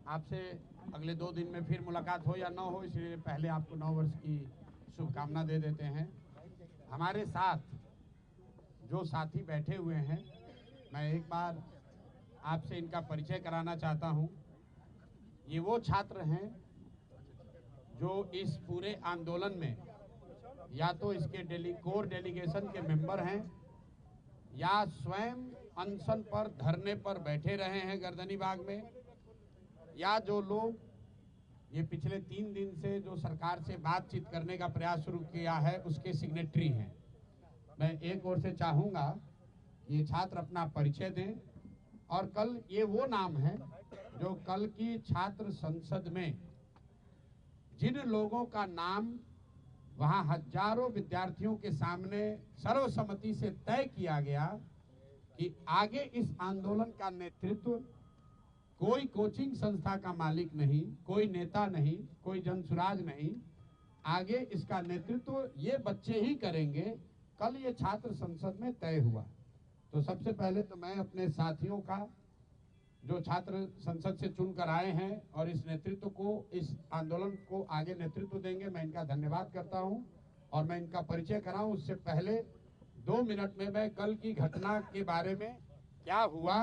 आपसे अगले 2 दिन में फिर मुलाकात हो या ना हो, इसलिए पहले आपको 9 वर्ष की शुभकामना दे देते हैं। हमारे साथ जो साथी बैठे हुए हैं, मैं एक बार आपसे इनका परिचय कराना चाहता हूं। ये वो छात्र हैं जो इस पूरे आंदोलन में या तो इसके कोर डेलीगेशन के मेंबर हैं या स्वयं अनशन पर धरने पर बैठे रहे हैं गर्दनी बाग में, या जो लोग ये पिछले 3 दिन से जो सरकार से बातचीत करने का प्रयास शुरू किया है उसके सिग्नेटरी हैं। मैं एक ओर से चाहूँगा ये छात्र अपना परिचय दें, और कल ये वो नाम है जो कल की छात्र संसद में जिन लोगों का नाम वहां हजारों विद्यार्थियों के सामने सर्वसम्मति से तय किया गया कि आगे इस आंदोलन का नेतृत्व कोई कोचिंग संस्था का मालिक नहीं, कोई नेता नहीं, कोई जनसुराज नहीं, आगे इसका नेतृत्व ये बच्चे ही करेंगे, कल ये छात्र संसद में तय हुआ। तो सबसे पहले तो मैं अपने साथियों का जो छात्र संसद से चुनकर आए हैं और इस नेतृत्व को, इस आंदोलन को आगे नेतृत्व देंगे, मैं इनका धन्यवाद करता हूं। और मैं इनका परिचय कराऊं उससे पहले 2 मिनट में मैं कल की घटना के बारे में क्या हुआ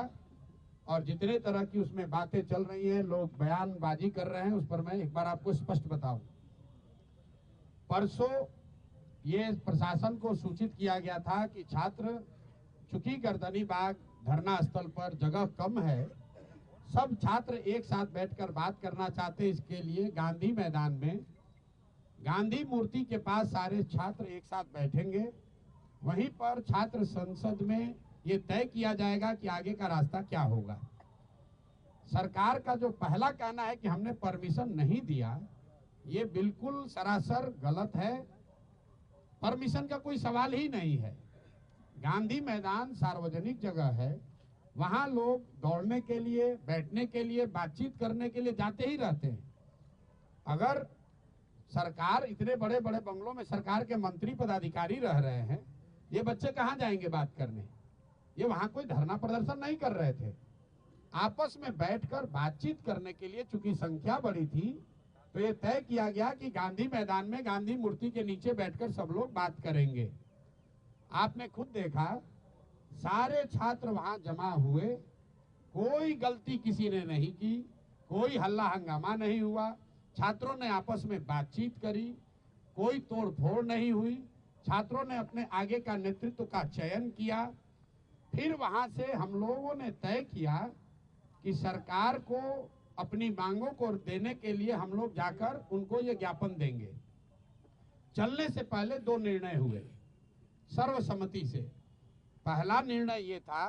और जितने तरह की उसमें बातें चल रही हैं, लोग बयानबाजी कर रहे हैं, उस पर मैं एक बार आपको स्पष्ट बताऊं। परसों ये प्रशासन को सूचित किया गया था कि छात्र, चूंकि गर्दनी बाग धरना स्थल पर जगह कम है, सब छात्र एक साथ बैठकर बात करना चाहते, इसके लिए गांधी मैदान में गांधी मूर्ति के पास सारे छात्र एक साथ बैठेंगे। वहीं पर छात्र संसद में ये तय किया जाएगा कि आगे का रास्ता क्या होगा। सरकार का जो पहला कहना है कि हमने परमिशन नहीं दिया, ये बिल्कुल सरासर गलत है। परमिशन का कोई सवाल ही नहीं है। गांधी मैदान सार्वजनिक जगह है, वहां लोग दौड़ने के लिए, बैठने के लिए, बातचीत करने के लिए जाते ही रहते हैं। अगर सरकार, इतने बड़े बड़े बंगलों में सरकार के मंत्री पदाधिकारी रह रहे हैं, ये बच्चे कहां जाएंगे बात करने? ये वहां कोई धरना प्रदर्शन नहीं कर रहे थे, आपस में बैठकर बातचीत करने के लिए। चूंकि संख्या बड़ी थी तो ये तय किया गया कि गांधी मैदान में गांधी मूर्ति के नीचे बैठकर सब लोग बात करेंगे। आपने खुद देखा, सारे छात्र वहां जमा हुए, कोई गलती किसी ने नहीं की, कोई हल्ला हंगामा नहीं हुआ, छात्रों ने आपस में बातचीत करी, कोई तोड़ फोड़ नहीं हुई। छात्रों ने अपने आगे का नेतृत्व का चयन किया। फिर वहां से हम लोगों ने तय किया कि सरकार को अपनी मांगों को देने के लिए हम लोग जाकर उनको ये ज्ञापन देंगे। चलने से पहले 2 निर्णय हुए सर्वसम्मति से। पहला निर्णय ये था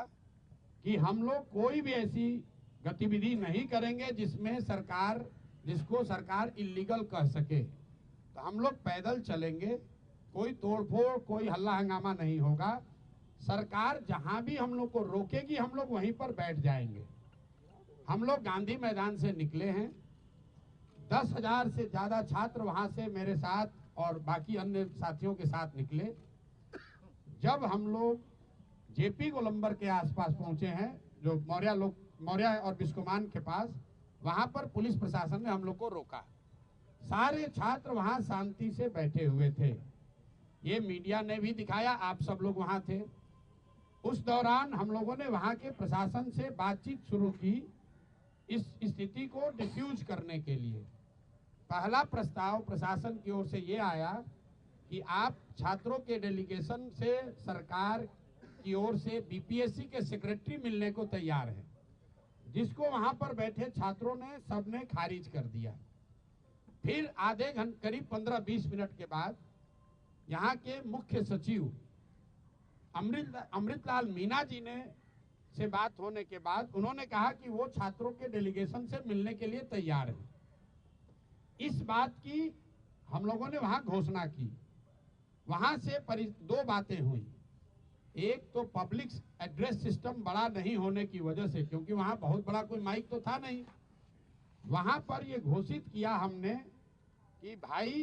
कि हम लोग कोई भी ऐसी गतिविधि नहीं करेंगे जिसको सरकार इल्लीगल कह सके। तो हम लोग पैदल चलेंगे, कोई तोड़फोड़, कोई हल्ला हंगामा नहीं होगा। सरकार जहां भी हम लोग को रोकेगी, हम लोग वहीं पर बैठ जाएंगे। हम लोग गांधी मैदान से निकले हैं, 10,000 से ज्यादा छात्र वहां से मेरे साथ और बाकी अन्य साथियों के साथ निकले। जब हम लोग जेपी गोलंबर के आसपास पहुंचे हैं, जो मौर्या और बिस्कोमान के पास, वहां पर पुलिस प्रशासन ने हम लोग को रोका। सारे छात्र वहां शांति से बैठे हुए थे। ये मीडिया ने भी दिखाया, आप सब लोग वहां थे। उस दौरान हम लोगों ने वहां के प्रशासन से बातचीत शुरू की इस स्थिति को डिफ्यूज करने के लिए। पहला प्रस्ताव प्रशासन की ओर से ये आया कि आप छात्रों के डेलीगेशन से सरकार की ओर से बीपीएससी के सेक्रेटरी मिलने को तैयार है, जिसको वहां पर बैठे छात्रों ने सबने खारिज कर दिया। फिर आधे घंटे, करीब 15-20 मिनट के बाद यहाँ के मुख्य सचिव अमृतलाल मीना जी से बात होने के बाद उन्होंने कहा कि वो छात्रों के डेलीगेशन से मिलने के लिए तैयार है। इस बात की हम लोगों ने वहां घोषणा की। वहां से 2 बातें हुई। एक तो पब्लिक एड्रेस सिस्टम बड़ा नहीं होने की वजह से, क्योंकि वहां बहुत बड़ा कोई माइक तो था नहीं, वहां पर ये घोषित किया हमने कि भाई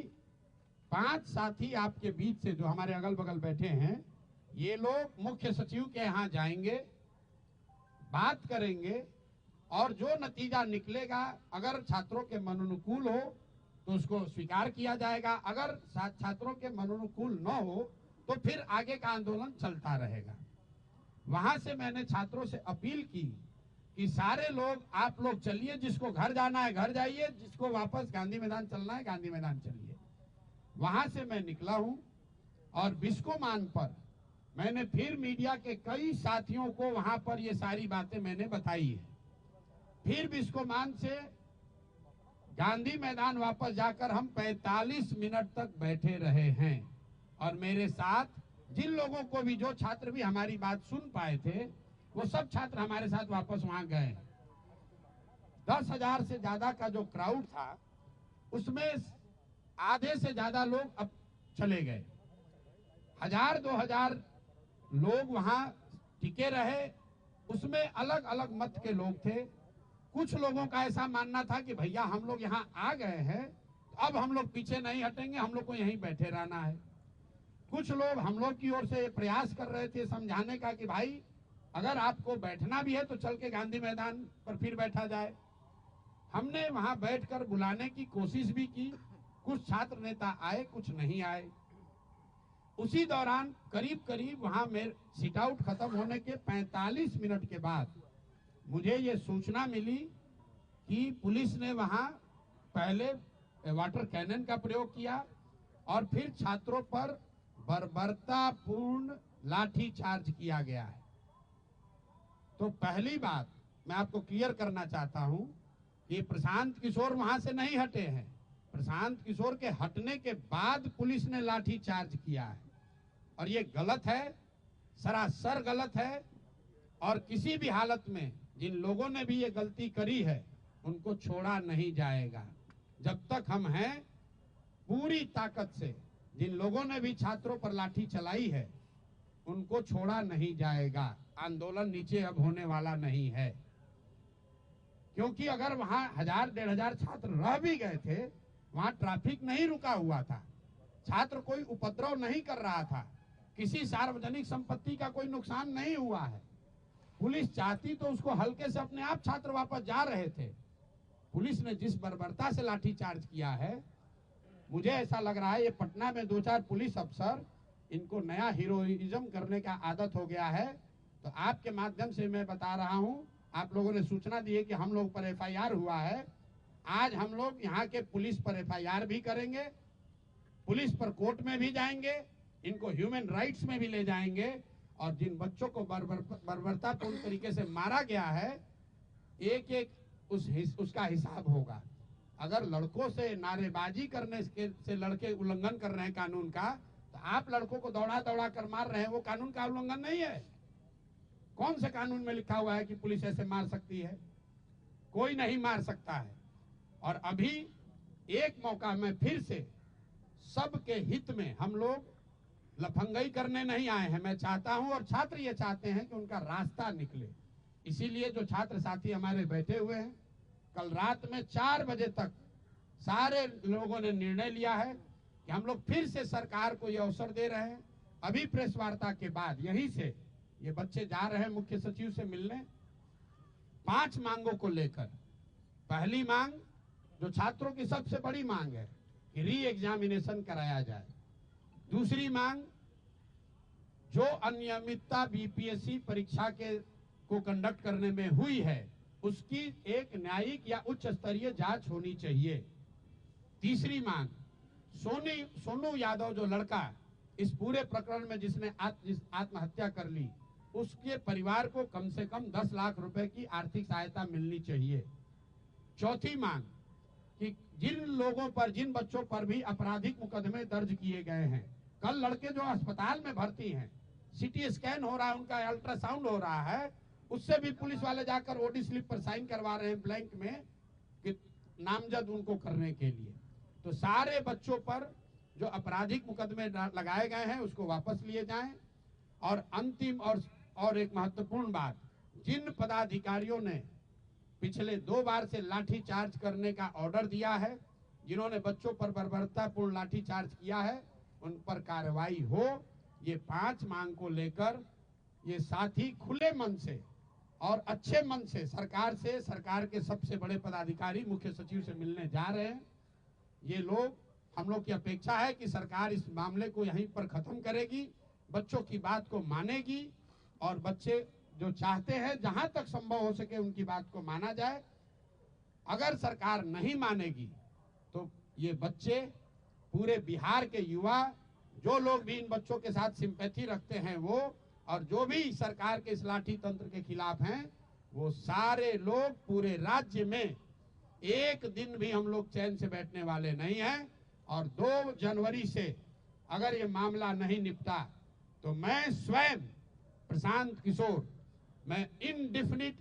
5 साथी आपके बीच से जो हमारे अगल बगल बैठे हैं, ये लोग मुख्य सचिव के यहाँ जाएंगे, बात करेंगे और जो नतीजा निकलेगा अगर छात्रों के मनोनुकूल हो तो उसको स्वीकार किया जाएगा, अगर छात्रों के मनोनुकूल न हो तो फिर आगे का आंदोलन चलता रहेगा। वहां से मैंने छात्रों से अपील की कि सारे लोग, आप लोग चलिए, जिसको घर जाना है घर जाइए, जिसको वापस गांधी मैदान चलना है गांधी मैदान चलिए। वहां से मैं निकला हूं और बिस्कोमान पर मैंने फिर मीडिया के कई साथियों को वहां पर ये सारी बातें मैंने बताई है। फिर बिस्कोमान से गांधी मैदान वापस जाकर हम 45 मिनट तक बैठे रहे हैं और मेरे साथ जिन लोगों को भी, जो छात्र भी हमारी बात सुन पाए थे, वो सब छात्र हमारे साथ वापस वहां गए। 10,000 से ज्यादा का जो क्राउड था उसमें आधे से ज्यादा लोग अब चले गए। 1,000-2,000 लोग वहां टिके रहे। उसमें अलग अलग मत के लोग थे। कुछ लोगों का ऐसा मानना था कि भैया हम लोग यहाँ आ गए हैं तो अब हम लोग पीछे नहीं हटेंगे, हम लोग को यहीं बैठे रहना है। कुछ लोग हम लोग की ओर से प्रयास कर रहे थे समझाने का कि भाई अगर आपको बैठना भी है तो चल के गांधी मैदान पर फिर बैठा जाए। हमने वहां बैठकर बुलाने की कोशिश भी की। कुछ छात्र नेता आए, कुछ नहीं आए। उसी दौरान करीब करीब वहां मेरे सिट आउट खत्म होने के 45 मिनट के बाद मुझे ये सूचना मिली कि पुलिस ने वहां पहले वाटर कैनन का प्रयोग किया और फिर छात्रों पर बर्बरतापूर्ण लाठी चार्ज किया गया है। तो पहली बात मैं आपको क्लियर करना चाहता हूं कि प्रशांत किशोर वहां से नहीं हटे हैं। प्रशांत किशोर के हटने के बाद पुलिस ने लाठी चार्ज किया है और ये गलत है, सरासर गलत है। और किसी भी हालत में जिन लोगों ने भी ये गलती करी है उनको छोड़ा नहीं जाएगा। जब तक हम हैं, पूरी ताकत से जिन लोगों ने भी छात्रों पर लाठी चलाई है उनको छोड़ा नहीं जाएगा। आंदोलन नीचे अब होने वाला नहीं है, क्योंकि अगर वहां 1,000-1,500 छात्र रह भी गए थे, वहां ट्रैफिक नहीं रुका हुआ था, छात्र कोई उपद्रव नहीं कर रहा था, किसी सार्वजनिक संपत्ति का कोई नुकसान नहीं हुआ है। पुलिस चाहती तो उसको हल्के से अपने आप छात्र वापस जा रहे थे। पुलिस ने जिस बर्बरता से लाठी चार्ज किया है, मुझे ऐसा लग रहा है ये पटना में 2-4 पुलिस अफसर, इनको नया हीरोइज्म करने का आदत हो गया है। तो आपके माध्यम से मैं बता रहा हूं, आप लोगों ने सूचना दी है कि हम लोग पर FIR हुआ है। आज हम लोग यहाँ के पुलिस पर FIR भी करेंगे, पुलिस पर कोर्ट में भी जाएंगे, इनको ह्यूमन राइट्स में भी ले जाएंगे और जिन बच्चों को बर्बरतापूर्ण तरीके से मारा गया है, एक एक उसका हिसाब होगा। अगर लड़कों से नारेबाजी करने से लड़के उल्लंघन कर रहे हैं कानून का, तो आप लड़कों को दौड़ा दौड़ा कर मार रहे हैं, वो कानून का उल्लंघन नहीं है। कौन से कानून में लिखा हुआ है कि पुलिस ऐसे मार सकती है? कोई नहीं मार सकता है। और अभी एक मौका में फिर से सबके हित में, हम लोग लफंगई करने नहीं आए हैं। मैं चाहता हूं और छात्र ये चाहते हैं कि उनका रास्ता निकले। इसीलिए जो छात्र साथी हमारे बैठे हुए हैं, कल रात में 4 बजे तक सारे लोगों ने निर्णय लिया है कि हम लोग फिर से सरकार को ये अवसर दे रहे हैं। अभी प्रेस वार्ता के बाद यहीं से ये बच्चे जा रहे हैं मुख्य सचिव से मिलने 5 मांगों को लेकर। पहली मांग, जो छात्रों की सबसे बड़ी मांग है, कि री एग्जामिनेशन कराया जाए। दूसरी मांग, जो अनियमितता BPSC परीक्षा को कंडक्ट करने में हुई है, उसकी एक न्यायिक या उच्च स्तरीय जांच होनी चाहिए। तीसरी मांग, सोनू यादव जो लड़का इस पूरे प्रकरण में जिसने आत्महत्या कर ली, उसके परिवार को कम से कम 10 लाख रुपए की आर्थिक सहायता मिलनी चाहिए। चौथी मांग, कि जिन लोगों पर, जिन बच्चों पर भी आपराधिक मुकदमे दर्ज किए गए हैं, कल लड़के जो अस्पताल में भर्ती हैं, CT स्कैन हो रहा है, उनका अल्ट्रासाउंड हो रहा है, उससे भी पुलिस वाले जाकर OD स्लिप पर साइन करवा रहे हैं ब्लैंक में, कि नामजद उनको करने के लिए। तो सारे बच्चों पर जो आपराधिक मुकदमे लगाए गए हैं उसको वापस लिए जाएं। और अंतिम और एक महत्वपूर्ण बात, जिन पदाधिकारियों ने पिछले 2 बार से लाठी चार्ज करने का ऑर्डर दिया है, जिन्होंने बच्चों पर बर्बरतापूर्ण लाठी चार्ज किया है, उन पर कार्रवाई हो। ये 5 मांग को लेकर ये साथी खुले मन से और अच्छे मन से सरकार के सबसे बड़े पदाधिकारी मुख्य सचिव से मिलने जा रहे हैं। ये लोग, हम लोग की अपेक्षा है कि सरकार इस मामले को यहीं पर खत्म करेगी, बच्चों की बात को मानेगी और बच्चे जो चाहते हैं जहां तक संभव हो सके उनकी बात को माना जाए। अगर सरकार नहीं मानेगी तो ये बच्चे, पूरे बिहार के युवा, जो लोग भी इन बच्चों के साथ सिंपैथी रखते हैं वो, और जो भी सरकार के इस लाठी तंत्र के खिलाफ हैं, वो सारे लोग पूरे राज्य में एक दिन भी हम लोग चैन से बैठने वाले नहीं हैं। और 2 जनवरी से अगर ये मामला नहीं निपटा तो मैं स्वयं प्रशांत किशोर, मैं इनडिफिनिट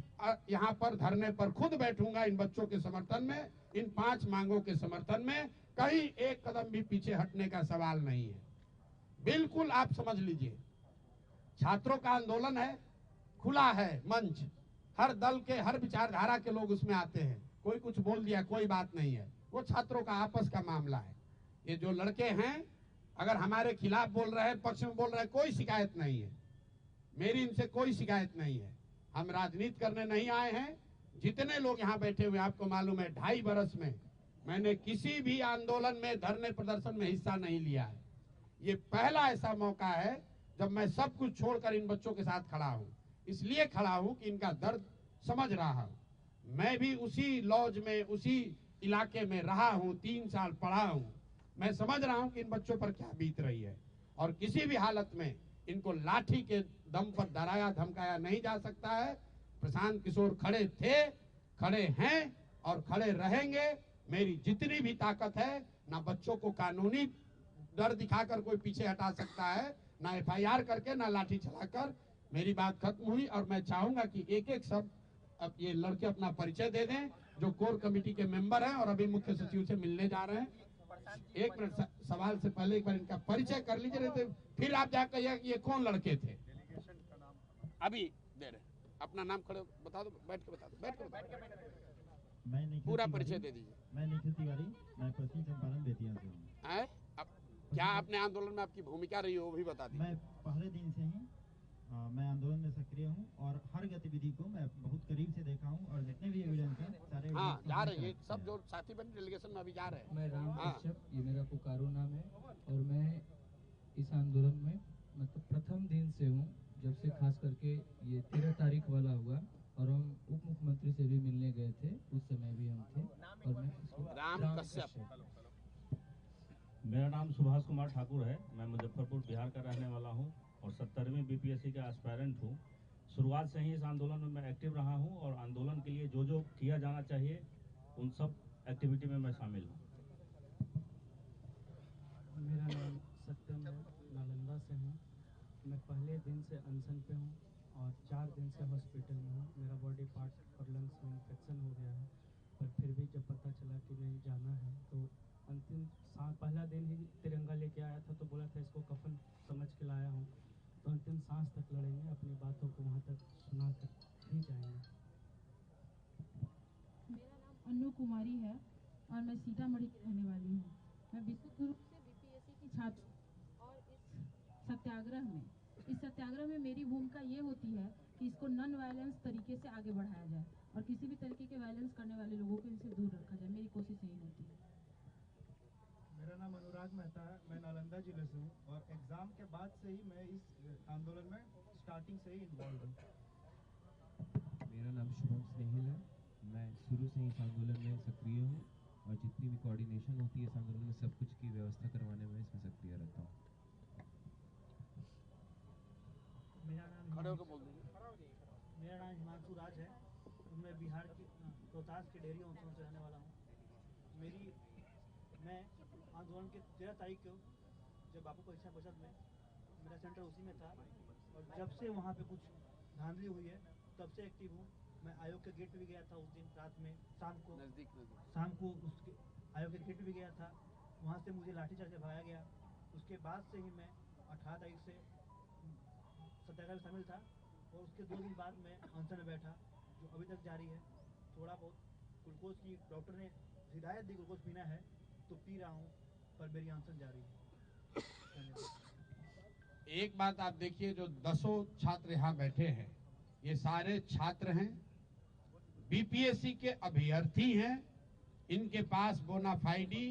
यहाँ पर धरने पर खुद बैठूंगा इन बच्चों के समर्थन में, इन 5 मांगों के समर्थन में। कहीं एक कदम भी पीछे हटने का सवाल नहीं है। बिल्कुल आप समझ लीजिए, छात्रों का आंदोलन है, खुला है मंच, हर दल के, हर विचारधारा के लोग उसमें आते हैं। कोई कुछ बोल दिया, कोई बात नहीं है, वो छात्रों का आपस का मामला है। ये जो लड़के हैं अगर हमारे खिलाफ बोल रहे हैं, पक्ष में बोल रहे हैं, कोई शिकायत नहीं है, मेरी इनसे कोई शिकायत नहीं है। हम राजनीति करने नहीं आए हैं। जितने लोग यहाँ बैठे हुए, आपको मालूम है 2.5 बरस में मैंने किसी भी आंदोलन में, धरने प्रदर्शन में हिस्सा नहीं लिया है। ये पहला ऐसा मौका है जब मैं सब कुछ छोड़कर इन बच्चों के साथ खड़ा हूँ। इसलिए खड़ा हूँ कि इनका दर्द समझ रहा हूँ। मैं भी उसी लॉज में, उसी इलाके में रहा हूँ, 3 साल पढ़ा हूँ। मैं समझ रहा हूँ कि इन बच्चों पर क्या बीत रही है, और किसी भी हालत में इनको लाठी के दम पर डराया धमकाया नहीं जा सकता है। प्रशांत किशोर खड़े थे, खड़े हैं और खड़े रहेंगे। मेरी जितनी भी ताकत है, ना बच्चों को कानूनी डर दिखाकर कोई पीछे हटा सकता है, ना FIR करके, ना लाठी चलाकर। मेरी बात खत्म हुई और मैं चाहूंगा कि एक-एक सब अब ये लड़के अपना परिचय दे दें, जो कोर कमेटी के मेंबर हैं और अभी मुख्य सचिव से मिलने जा रहे हैं। 1 मिनट, सवाल से पहले एक बार इनका परिचय कर लीजिए, नहीं तो फिर आप जाकर ये कौन लड़के थे। अभी दे रहे, अपना नाम खड़े बता दो, बैठ के बता दो, बैठ के बता दो। मैं पूरा परिचय दे दीजिए। मैं निखिल तिवारी, मैं पश्चिम चंपारण बेतिया से हूँ। क्या आपने आंदोलन में आपकी भूमिका रही हो वो भी बता दीजिए। मैं पहले दिन से ही मैं आंदोलन में सक्रिय हूँ और हर गतिविधि को मैं बहुत करीब से देखा हूँ और जितने भी एविडेंस हैं सारे जा रहे हैं सब, जो साथी बने डेलीगेशन में अभी जा रहे हैं। मैं राम कश्यप, ये मेरा पुकारो नाम है और मैं इस आंदोलन में मतलब प्रथम दिन से हूँ, जब से खास करके ये 13 तारीख वाला हुआ और हम उप मुख्यमंत्री से भी मिलने गए थे, उस समय भी हम थे। और मैं राम कश्यप। मेरा नाम सुभाष कुमार ठाकुर है, मैं मुजफ्फरपुर बिहार का रहने वाला हूं और 70वीं BPSC का एस्पायरेंट हूं। शुरुआत से ही इस आंदोलन में मैं एक्टिव रहा हूं और आंदोलन के लिए जो जो किया जाना चाहिए उन सब एक्टिविटी में मैं शामिल हूं। मेरा नाम सत्यम है, नालंदा से हूँ। मैं पहले दिन से अनशन पे हूँ और 4 दिन से हॉस्पिटल में हूँ। मेरा बॉडी पार्ट और लंग्स में इन्फेक्शन हो गया है, पर फिर भी जब पता चला कि नहीं जाना है तो अंतिम सांस, पहला दिन ही तिरंगा लेके आया था तो बोला था इसको कफन समझ के लाया हूँ, तो अंतिम सांस तक लड़ेंगे, अपनी बातों को वहाँ तक सुना कर ही जाएंगे। मेरा नाम अन्नू कुमारी है और मैं सीतामढ़ी की रहने वाली हूँ। मैं विशुद्ध रूप से BPSC की छात्र और इस सत्याग्रह में मेरी भूमिका ये होती है कि इसको नॉन वायलेंस तरीके से आगे बढ़ाया जाए और किसी भी तरीके के वायलेंस करने वाले लोगों को इनसे दूर रखा जाए। मेरी कोशिश यही होती है। मेरा नाम अनुराग मेहता है, मैं नालंदा जिले से हूँ और एग्ज़ाम के बाद से ही मैं इस आंदोलन में स्टार्टिंग से ही इन्वॉल्व हूँ। मेरा नाम शुभम स्नेहिल है, मैं शुरू से ही इस आंदोलन में सक्रिय हूँ और जितनी भी कोऑर्डिनेशन होती है इस आंदोलन में सब कुछ की व्यवस्था करवाने में इसमें सक्रिय रहता हूँ। मेरा नाम हिमांशु राज है, मैं बिहार के रोहतास के डेयरी अंचल से रहने वाला हूँ। मैं आंदोलन के 13 तारीख को जब बापू परीक्षा परिषद में मेरा सेंटर उसी में था और जब से वहाँ पे कुछ धांधली हुई है तब से एक्टिव हूँ। मैं आयोग के गेट पे भी गया था उस दिन रात में, शाम को उसके आयोग के गेट पे भी गया था, वहाँ से मुझे लाठीचार्ज से भगाया गया। उसके बाद से ही मैं 18 तारीख से सत्याग्रह में शामिल था और उसके 2 दिन बाद मैं अनशन में बैठा, जो अभी तक जारी है। थोड़ा बहुत ग्लूकोज की डॉक्टर ने हिदायत दी, ग्लूकोज पीना है तो पी रहा हूँ, पर मेरी अनशन जारी है। एक बात आप देखिए, जो 10 छात्र यहाँ बैठे हैं, ये सारे छात्र हैं, बीपीएससी के अभ्यर्थी हैं, इनके पास बोनाफाइडी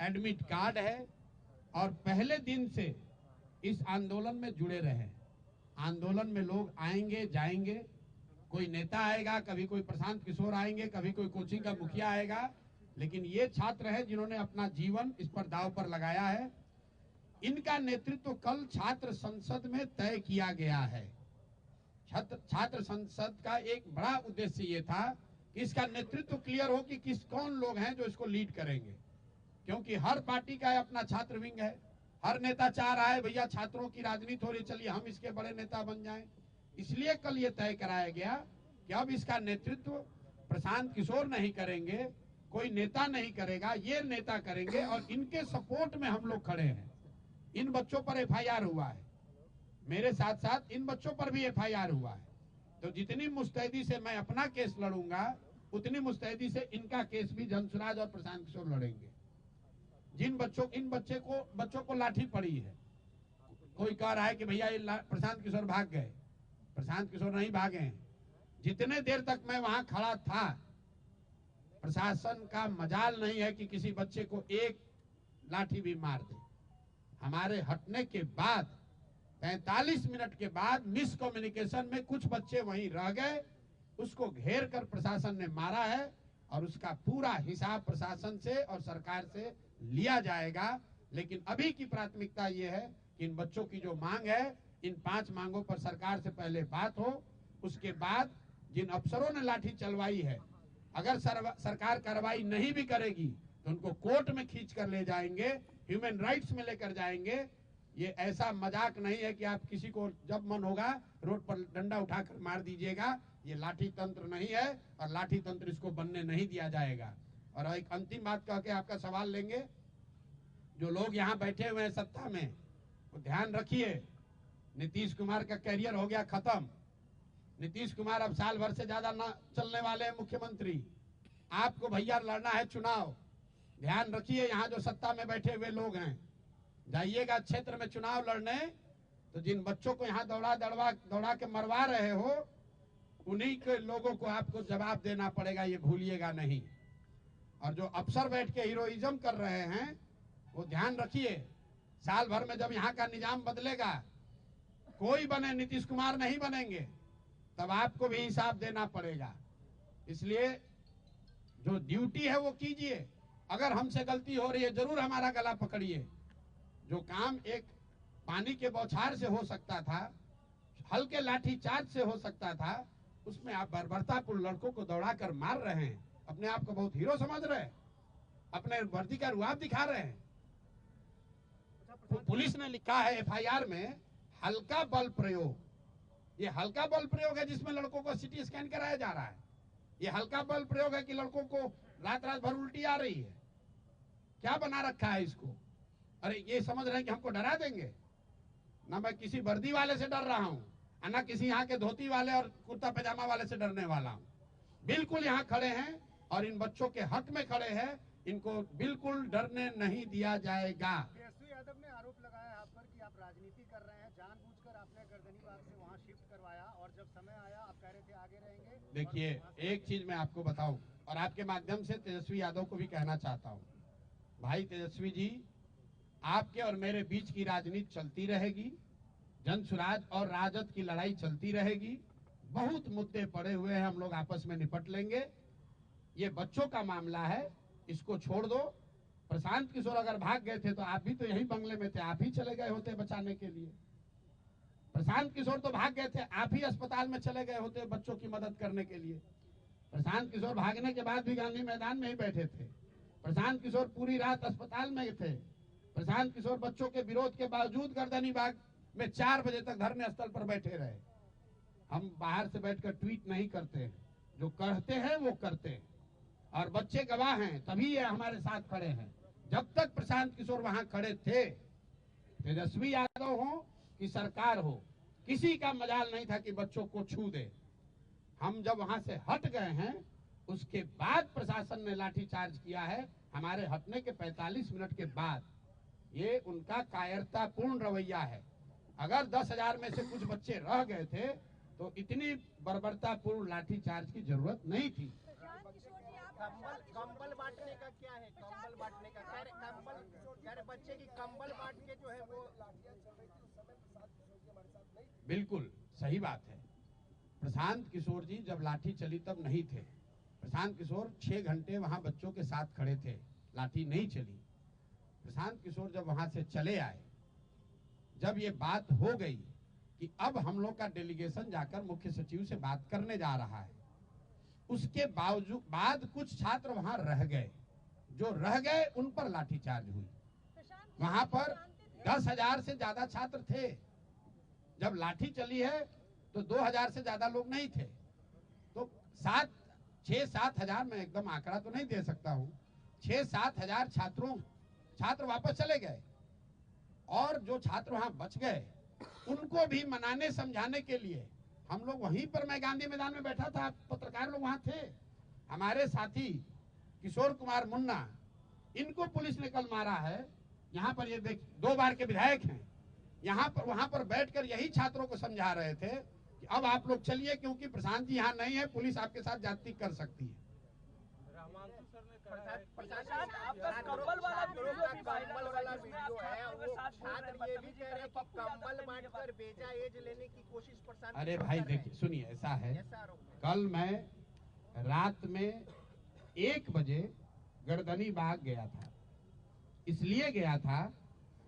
एडमिट कार्ड है और पहले दिन से इस आंदोलन में जुड़े रहे। आंदोलन में लोग आएंगे जाएंगे, कोई नेता आएगा, कभी कोई प्रशांत किशोर आएंगे, कभी कोई कोचिंग का मुखिया आएगा, लेकिन ये छात्र है जिन्होंने अपना जीवन इस पर दांव पर लगाया है। इनका नेतृत्व कल छात्र संसद में तय किया गया है। छात्र संसद का एक बड़ा उद्देश्य ये था कि इसका नेतृत्व क्लियर हो कि कौन लोग हैं जो इसको लीड करेंगे, क्योंकि हर पार्टी का अपना छात्र विंग है। हर नेता चाह रहा है भैया छात्रों की राजनीति हो रही, चलिए हम इसके बड़े नेता बन जाएं। इसलिए कल ये तय कराया गया कि अब इसका नेतृत्व प्रशांत किशोर नहीं करेंगे, कोई नेता नहीं करेगा, ये नेता करेंगे और इनके सपोर्ट में हम लोग खड़े हैं। इन बच्चों पर एफआईआर हुआ है, मेरे साथ साथ इन बच्चों पर भी एफआईआर हुआ है। तो जितनी मुस्तैदी से मैं अपना केस लड़ूंगा, उतनी मुस्तैदी से इनका केस भी जनसुराज और प्रशांत किशोर लड़ेंगे। जिन बच्चों को लाठी पड़ी है, कोई कह रहा है कि भैया ये प्रशांत किशोर भाग गए, प्रशांत किशोर नहीं भागे हैं। जितने देर तक मैं वहां खड़ा था, प्रशासन का मजाल नहीं है कि किसी बच्चे को एक लाठी भी मार दे। हमारे हटने के बाद 45 मिनट के बाद मिस कम्युनिकेशन में कुछ बच्चे वहीं रह गए, उसको घेर कर प्रशासन ने मारा है और उसका पूरा हिसाब प्रशासन से और सरकार से लिया जाएगा। लेकिन अभी की प्राथमिकता ये है कि इन बच्चों की जो मांग है, इन 5 मांगों पर सरकार से पहले बात हो, उसके बाद जिन अफसरों ने लाठी चलवाई है, अगर सरकार कार्रवाई नहीं भी करेगी तो उनको कोर्ट में खींच कर ले जाएंगे, ह्यूमन राइट्स में लेकर जाएंगे। ये ऐसा मजाक नहीं है कि आप किसी को जब मन होगा रोड पर डंडा उठाकर मार दीजिएगा। ये लाठी तंत्र नहीं है और लाठी तंत्र इसको बनने नहीं दिया जाएगा। और एक अंतिम बात कह के आपका सवाल लेंगे, जो लोग यहाँ बैठे हुए हैं सत्ता में, वो ध्यान रखिए, नीतीश कुमार का कैरियर हो गया खत्म। नीतीश कुमार अब साल भर से ज्यादा ना चलने वाले हैं मुख्यमंत्री। आपको भैया लड़ना है चुनाव, ध्यान रखिए। यहाँ जो सत्ता में बैठे हुए लोग हैं, जाइएगा क्षेत्र में चुनाव लड़ने, तो जिन बच्चों को यहाँ दौड़ा के मरवा रहे हो, उन्हीं के लोगों को आपको जवाब देना पड़ेगा, ये भूलिएगा नहीं। और जो अफसर बैठ के हीरोइज्म कर रहे हैं, वो ध्यान रखिए, साल भर में जब यहाँ का निजाम बदलेगा, कोई बने, नीतीश कुमार नहीं बनेंगे, तब आपको भी हिसाब देना पड़ेगा। इसलिए जो ड्यूटी है वो कीजिए। अगर हमसे गलती हो रही है, जरूर हमारा गला पकड़िए। जो काम एक पानी के बौछार से हो सकता था, हल्के लाठी चार्ज से हो सकता था, उसमें आप बर्बरतापूर्ण लड़कों को दौड़ाकर मार रहे हैं, अपने आप को बहुत हीरो समझ रहे हैं, अपने वर्दी का रुआब दिखा रहे हैं। पुलिस ने लिखा है एफआईआर में हल्का बल प्रयोग। ये हल्का बल प्रयोग है जिसमें लड़कों को सिटी स्कैन कराया जा रहा है। ये हल्का बल प्रयोग है कि लड़कों को रात भर उल्टी आ रही है। क्या बना रखा है इसको? अरे ये समझ रहे हैं कि हमको डरा देंगे। ना मैं किसी वर्दी वाले से डर रहा हूँ, ना किसी यहाँ के धोती वाले और कुर्ता पैजामा वाले से डरने वाला हूँ। बिल्कुल यहाँ खड़े हैं और इन बच्चों के हक में खड़े हैं, इनको बिल्कुल डरने नहीं दिया जाएगा। तेजस्वी यादव ने आरोप लगाया आप पर कि आप राजनीति कर रहे हैं, जानबूझकर आपने गर्दनीबाग से वहां शिफ्ट करवाया और जब समय आया आप कह रहे थे आगे रहेंगे। देखिए, एक चीज मैं आपको बताऊं और आपके माध्यम से तेजस्वी यादव को भी कहना चाहता हूं, भाई तेजस्वी जी, आपके और मेरे बीच की राजनीति चलती रहेगी, जनसुराज और राजद की लड़ाई चलती रहेगी। बहुत मुद्दे पड़े हुए हैं, हम लोग आपस में निपट लेंगे। ये बच्चों का मामला है, इसको छोड़ दो। प्रशांत किशोर अगर भाग गए थे तो आप भी तो यही बंगले में थे, आप ही चले गए होते बचाने के लिए। प्रशांत किशोर तो भाग गए थे, आप ही अस्पताल में चले गए होते बच्चों की मदद करने के लिए। प्रशांत किशोर भागने के बाद भी गांधी मैदान में ही बैठे थे। प्रशांत किशोर पूरी रात अस्पताल में थे। प्रशांत किशोर बच्चों के विरोध के बावजूद गर्दनीबाग में 4 बजे तक धरने स्थल पर बैठे रहे। हम बाहर से बैठकर ट्वीट नहीं करते हैं, जो कहते हैं वो करते हैं, और बच्चे गवाह हैं, तभी ये हमारे साथ खड़े हैं। जब तक प्रशांत किशोर वहां खड़े थे, तेजस्वी यादव हो कि सरकार हो, किसी का मजाल नहीं था कि बच्चों को छू दे। हम जब वहां से हट गए हैं, उसके बाद प्रशासन ने लाठीचार्ज किया है। हमारे हटने के 45 मिनट के बाद ये उनका कायरतापूर्ण रवैया है। अगर 10,000 में से कुछ बच्चे रह गए थे तो इतनी बर्बरतापूर्ण लाठीचार्ज की जरूरत नहीं थी। कंबल बांटने का क्या है? कंबल बांटने का कह रहे बच्चे की कंबल बांट के जो है वो बिल्कुल सही बात है। प्रशांत किशोर जी जब लाठी चली तब नहीं थे। प्रशांत किशोर 6 घंटे वहां बच्चों के साथ खड़े थे, लाठी नहीं चली। प्रशांत किशोर जब वहां से चले आए, जब ये बात हो गई कि अब हम लोग का डेलीगेशन जाकर मुख्य सचिव से बात करने जा रहा है, उसके बाद कुछ छात्र वहां रह गए। जो रह गए उन पर लाठीचार्ज हुई। वहां पर 10,000 से ज्यादा छात्र थे। जब लाठी चली है तो 2,000 से ज्यादा लोग नहीं थे। तो 6-7 हजार, मैं एकदम आंकड़ा तो नहीं दे सकता हूँ, 6-7 हजार छात्र वापस चले गए। और जो छात्र वहां बच गए उनको भी मनाने समझाने के लिए हम लोग वहीं पर, मैं गांधी मैदान में बैठा था, पत्रकार लोग वहां थे। हमारे साथी किशोर कुमार मुन्ना, इनको पुलिस ने कल मारा है। यहाँ पर ये देख, 2 बार के विधायक हैं। यहाँ पर वहां पर बैठकर यही छात्रों को समझा रहे थे कि अब आप लोग चलिए, क्योंकि प्रशांत जी यहाँ नहीं है, पुलिस आपके साथ जाति कर सकती है। कंबल वाला वीडियो है, वो छात्र ये भी कह रहे हैं कि कंबल बांटकर बेजा एज लेने की कोशिश प्रशांत। अरे भाई देखिए, सुनिए, ऐसा है, कल मैं रात में 1 बजे गर्दनी बाग गया था। इसलिए गया था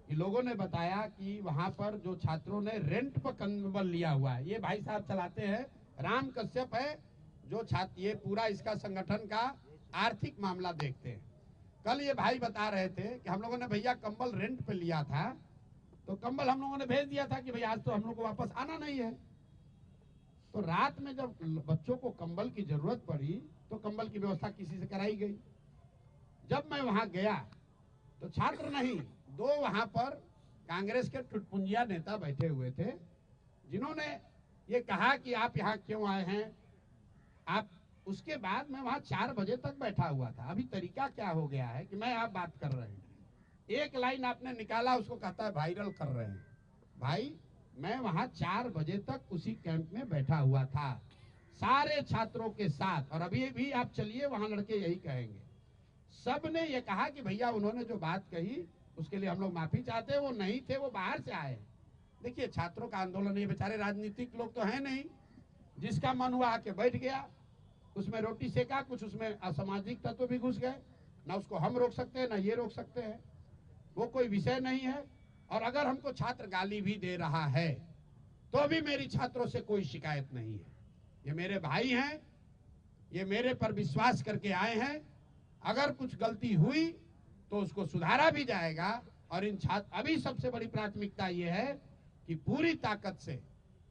कि लोगों ने बताया कि वहां पर जो छात्रों ने रेंट पर कंबल लिया हुआ है, ये भाई साहब चलाते हैं, राम कश्यप है जो छात्र, ये पूरा इसका संगठन का आर्थिक मामला देखते हैं। कल ये भाई बता रहे थे कि हम लोगों ने भैया कंबल रेंट पे लिया था, तो कंबल हम लोगों ने भेज दिया था कि भैया आज तो हम लोग को वापस आना नहीं है। तो रात में जब बच्चों को कंबल की जरूरत पड़ी तो कंबल की व्यवस्था किसी से कराई गई। जब मैं वहां गया तो छात्र नहीं, 2 वहां पर कांग्रेस के टुटपुंजिया नेता बैठे हुए थे, जिन्होंने ये कहा कि आप यहाँ क्यों आए हैं आप। उसके बाद मैं वहां 4 बजे तक बैठा हुआ था। अभी तरीका क्या हो गया है कि मैं आप बात कर रहे हैं, एक लाइन आपने निकाला, उसको कहता है वायरल कर रहे हैं। भाई मैं वहां 4 बजे तक उसी कैंप में बैठा हुआ था, सारे छात्रों के साथ। और अभी भी आप चलिए, वहां लड़के यही कहेंगे, सब ने ये कहा कि भैया उन्होंने जो बात कही उसके लिए हम लोग माफी चाहते हैं, वो नहीं थे, वो बाहर से आए। देखिए, छात्रों का आंदोलन, ये बेचारे राजनीतिक लोग तो है नहीं, जिसका मन हुआ आके बैठ गया, उसमें रोटी सेका, कुछ उसमें असामाजिक तत्व भी घुस गए। ना उसको हम रोक सकते हैं, ना ये रोक सकते हैं, वो कोई विषय नहीं है। और अगर हमको छात्र गाली भी दे रहा है तो भी मेरी छात्रों से कोई शिकायत नहीं है। ये मेरे भाई हैं, ये मेरे पर विश्वास करके आए हैं। अगर कुछ गलती हुई तो उसको सुधारा भी जाएगा। और इन छात्र, अभी सबसे बड़ी प्राथमिकता ये है कि पूरी ताकत से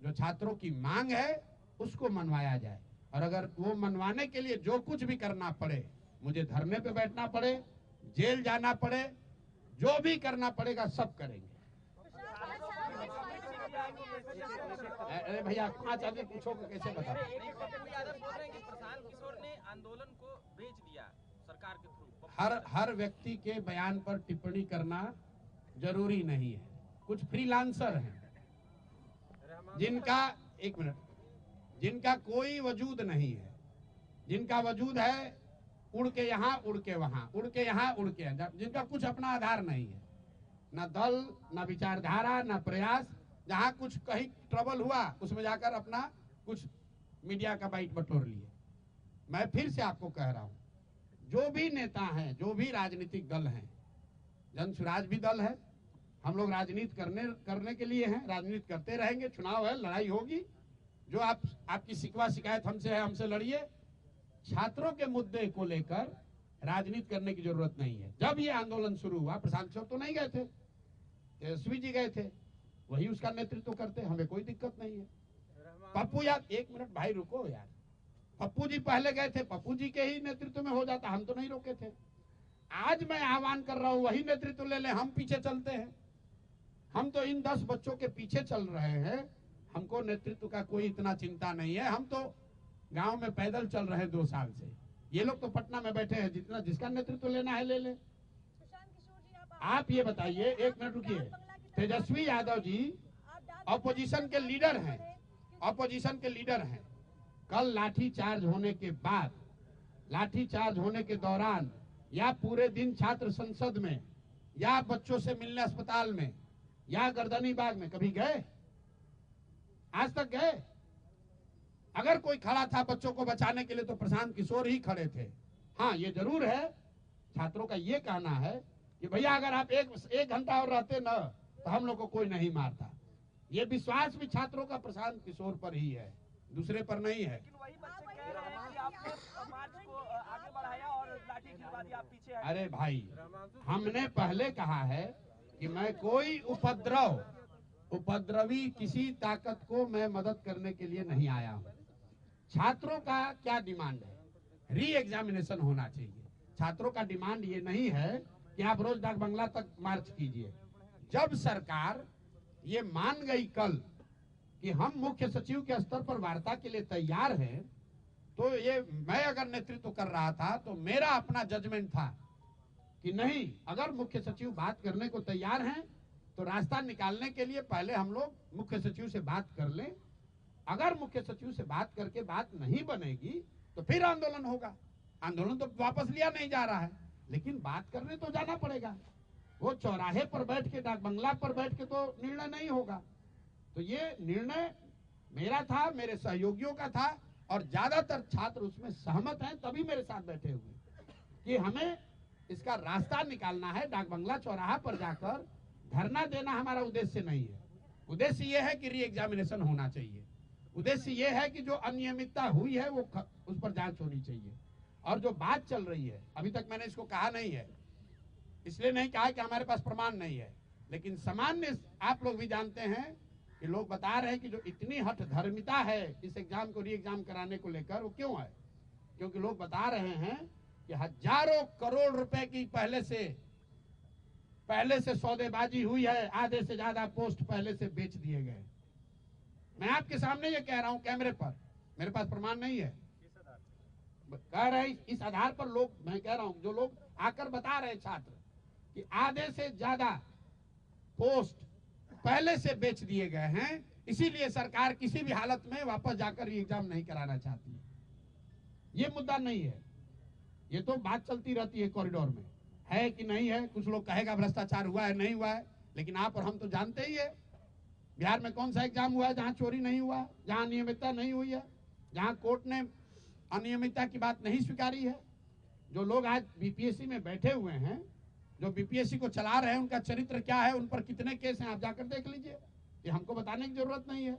जो छात्रों की मांग है उसको मनवाया जाए। और अगर वो मनवाने के लिए जो कुछ भी करना पड़े, मुझे धरने पे बैठना पड़े, जेल जाना पड़े, जो भी करना पड़ेगा सब करेंगे। अरे भैया 5 आदमी पूछो कि कैसे बता। प्रशांत किशोर ने आंदोलन को बेच दिया सरकार के थ्रू। हर व्यक्ति के बयान पर टिप्पणी करना जरूरी नहीं है। कुछ फ्रीलांसर हैं जिनका, एक मिनट, जिनका कोई वजूद नहीं है, जिनका वजूद है उड़ के यहाँ, उड़ के वहां, उड़ के यहाँ, उड़ के यहाँ, जिनका कुछ अपना आधार नहीं है, ना दल, ना विचारधारा, ना प्रयास। जहां कुछ कहीं ट्रबल हुआ उसमें जाकर अपना कुछ मीडिया का बाइट बटोर लिए। मैं फिर से आपको कह रहा हूं, जो भी नेता हैं, जो भी राजनीतिक दल हैं, जन स्वराज भी दल है, हम लोग राजनीति करने के लिए हैं, राजनीति करते रहेंगे। चुनाव है, लड़ाई होगी। जो आपकी शिकवा शिकायत हमसे है, हमसे लड़िए। छात्रों के मुद्दे को लेकर राजनीति करने की जरूरत नहीं है। जब ये आंदोलन शुरू हुआ, प्रशांत किशोर तो नहीं गए थे, तेजस्वी जी गए थे, वही उसका नेतृत्व करते, हमें कोई दिक्कत नहीं है। पप्पू यार, 1 मिनट भाई रुको यार, पप्पू जी पहले गए थे, पप्पू जी के ही नेतृत्व में हो जाता, हम तो नहीं रोके थे। आज मैं आह्वान कर रहा हूं, वही नेतृत्व ले ले, हम पीछे चलते हैं। हम तो इन 10 बच्चों के पीछे चल रहे हैं, हमको नेतृत्व का कोई इतना चिंता नहीं है। हम तो गांव में पैदल चल रहे हैं 2 साल से। ये लोग तो पटना में बैठे हैं, जिसका नेतृत्व लेना है ले ले। आप ये बताइए, 1 मिनट रुकिए, तेजस्वी यादव जी अपोजिशन के लीडर हैं ऑपोजिशन के लीडर हैं, कल लाठी चार्ज होने के बाद, लाठी चार्ज होने के दौरान या पूरे दिन छात्र संसद में या बच्चों से मिलने अस्पताल में या गर्दनी बाग में कभी गए? आज तक गए? अगर कोई खड़ा था बच्चों को बचाने के लिए तो प्रशांत किशोर ही खड़े थे। हाँ, ये जरूर है, छात्रों का ये कहना है कि भैया अगर आप एक घंटा और रहते न तो हम लोग को कोई नहीं मारता। ये विश्वास भी छात्रों का प्रशांत किशोर पर ही है, दूसरे पर नहीं है। लेकिन वही बच्चे कह रहे हैं कि आपने मार्च को आगे बढ़ाया और लाठी गिरवा दी, आप पीछे हटे। अरे भाई, हमने पहले कहा है कि मैं कोई उपद्रवी किसी ताकत को मैं मदद करने के लिए नहीं आया हूँ। छात्रों का क्या डिमांड है? री एग्जामिनेशन होना चाहिए। छात्रों का डिमांड ये नहीं है कि आप रोज डाक बंगला तक मार्च कीजिए। जब सरकार ये मान गई कल कि हम मुख्य सचिव के स्तर पर वार्ता के लिए तैयार हैं, तो ये मैं अगर नेतृत्व कर रहा था तो मेरा अपना जजमेंट था कि नहीं, अगर मुख्य सचिव बात करने को तैयार हैं तो रास्ता निकालने के लिए पहले हम लोग मुख्य सचिव से बात कर लें। अगर मुख्य सचिव से बात करके बात नहीं बनेगी तो फिर आंदोलन होगा। आंदोलन तो वापस लिया नहीं जा रहा है, लेकिन बात करने तो जाना पड़ेगा। वो चौराहे पर बैठ के, डाक बंगला पर बैठ के तो निर्णय नहीं होगा। तो ये निर्णय मेरा था, मेरे सहयोगियों का था, और ज्यादातर छात्र उसमें सहमत हैं, तभी मेरे साथ बैठे हुए कि हमें इसका रास्ता निकालना है। डाक बंगला चौराहा पर जाकर धरना देना हमारा उद्देश्य नहीं है। उद्देश्य ये है कि री एग्जामिनेशन होना चाहिए। उद्देश्य ये है कि जो अनियमितता हुई है वो उस पर जांच होनी चाहिए। और जो बात चल रही है, अभी तक मैंने इसको कहा नहीं है, इसलिए नहीं कहा कि हमारे पास प्रमाण नहीं है, लेकिन सामान्य आप लोग भी जानते हैं कि लोग बता रहे हैं कि जो इतनी हठ धर्मिता है इस एग्जाम को री एग्जाम कराने को लेकर, वो क्यों है? क्योंकि लोग बता रहे हैं कि हजारों करोड़ रुपए की पहले से सौदेबाजी हुई है, आधे से ज्यादा पोस्ट पहले से बेच दिए गए। मैं आपके सामने ये कह रहा हूं कैमरे पर, मेरे पास प्रमाण नहीं है, कह रहे इस आधार पर लोग, मैं कह रहा हूं जो लोग आकर बता रहे छात्र कि आधे से ज्यादा पोस्ट पहले से बेच दिए गए हैं, इसीलिए सरकार किसी भी हालत में वापस जाकर एग्जाम नहीं कराना चाहती। ये मुद्दा नहीं है, ये तो बात चलती रहती है कॉरिडोर में, है कि नहीं है। कुछ लोग कहेगा भ्रष्टाचार हुआ है, नहीं हुआ है, लेकिन आप और हम तो जानते ही है बिहार में कौन सा एग्जाम हुआ है जहां चोरी नहीं हुआ है, जहां अनियमितता नहीं हुई है, जहां कोर्ट ने अनियमितता की बात नहीं स्वीकारी है। जो लोग आज बीपीएससी में बैठे हुए हैं, जो बीपीएससी को चला रहे हैं, उनका चरित्र क्या है, उन पर कितने केस हैं, आप जाकर देख लीजिए। ये हमको बताने की जरूरत नहीं है।